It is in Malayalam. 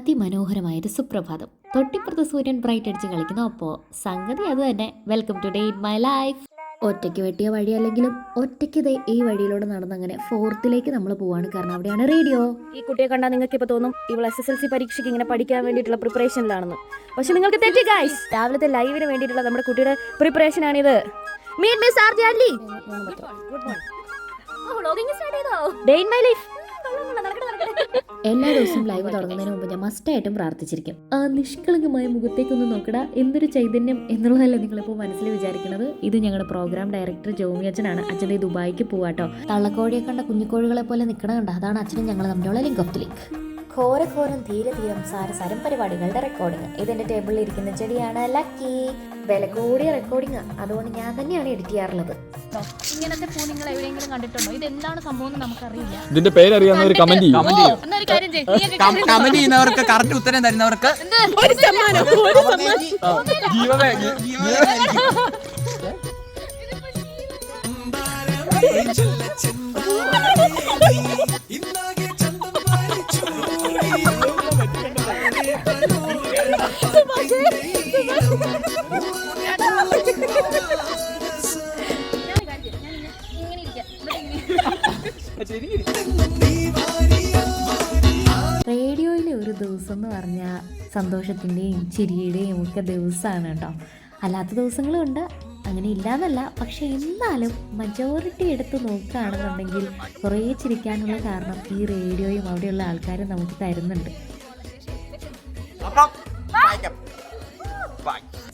അതിമനോഹരമായൊരു സുപ്രഭാതം. തൊട്ടിപ്പുറത്ത് സൂര്യൻ ബ്രൈറ്റ് അടിച്ച് കളിക്കുന്നു. അപ്പോൾ സംഗതി അത് തന്നെ. Welcome to day in my life. ഒറ്റയ്ക്ക് വെട്ടിയ വഴിയല്ലെങ്കിലും ഒറ്റയ്ക്ക് ദേ ഈ വഴിയിലൂടെ നടന്നങ്ങനെ ഫോർത്തിലേക്ക് നമ്മൾ പോവാണ്. കാരണം അവിടെയാണ് റേഡിയോ. ഈ കുട്ടിയെ കണ്ടാൽ നിങ്ങൾക്ക് ഇപ്പോൾ തോന്നും ഇവൾ SSLC പരീക്ഷയ്ക്ക് ഇങ്ങനെ പഠിക്കാൻ വേണ്ടിയിട്ടുള്ള പ്രിപ്പറേഷനിലാണെന്ന്. പക്ഷെ നിങ്ങൾക്ക് തെറ്റി ഗൈസ്. രാവിലത്തെ ലൈവിന് വേണ്ടിയിട്ടുള്ള നമ്മുടെ കുട്ടിയുടെ പ്രിപ്പറേഷൻ ആണിത്. Meet miss R Janli. Good morning. Vlogging start ചെയ്തോ? Day in my life. എല്ലാ ദിവസവും ലൈവ് തുടങ്ങുന്നതിന് മുമ്പ് ഞാൻ മസ്റ്റായിട്ടും പ്രാർത്ഥിച്ചിരിക്കും. ആ നിഷ്കളങ്കമായ മുഖത്തേക്കൊന്ന് നോക്കടാ, എന്തൊരു ചൈതന്യം എന്നുള്ളതല്ലേ നിങ്ങളിപ്പോൾ മനസ്സിൽ വിചാരിക്കുന്നത്. ഇത് ഞങ്ങളുടെ പ്രോഗ്രാം ഡയറക്ടർ ജോമി അച്ഛനാണ്. അച്ഛൻ്റെ ദുബായിക്ക് പോവാട്ടോ. തള്ളക്കോഴിയെ കണ്ട കുഞ്ഞിക്കോഴികളെ പോലെ നിൽക്കണ കണ്ട, അതാണ് അച്ഛനും ഞങ്ങൾ തമ്മിലുള്ള ലിങ്ക് ഓഫ് ദി ലിങ്ക്. ഘോരഘോരം ധീരധീരം സാരസാരം പരിപാടികളുടെ റെക്കോർഡിങ്. ഇതിന്റെ ടേബിളിൽ ഇരിക്കുന്ന ചെടിയാണ് ലക്കി. വില കൂടിയ റെക്കോർഡിങ്, അതുകൊണ്ട് ഞാൻ തന്നെയാണ് എഡിറ്റ് ചെയ്യാറുള്ളത്. ഇങ്ങനത്തെ പൂ നിങ്ങൾ എവിടെയെങ്കിലും കണ്ടിട്ടുണ്ടോ? ഇത് എന്താണ് സംഭവം എന്ന് നമുക്കറിയില്ല. ഇതിന്റെ പേരറിയാവുന്നവർ കമന്റ് ചെയ്യും. കമന്റ് ചെയ്യുന്നവർക്ക് കറക്റ്റ് ഉത്തരം തരുന്നവർക്ക് ഒരു സമ്മാനം. റേഡിയോയിലെ ഒരു ദിവസം എന്ന് പറഞ്ഞാൽ സന്തോഷത്തിൻ്റെയും ചിരിയുടെയും ഒക്കെ ദിവസമാണ് കേട്ടോ. അല്ലാത്ത ദിവസങ്ങളും ഉണ്ട്, അങ്ങനെ ഇല്ലാന്നല്ല. പക്ഷെ എന്നാലും മജോറിറ്റി എടുത്ത് നോക്കുകയാണെന്നുണ്ടെങ്കിൽ കുറേ ചിരിക്കാനുള്ള കാരണം ഈ റേഡിയോയും അവിടെയുള്ള ആൾക്കാരും നമുക്ക് തരുന്നുണ്ട്.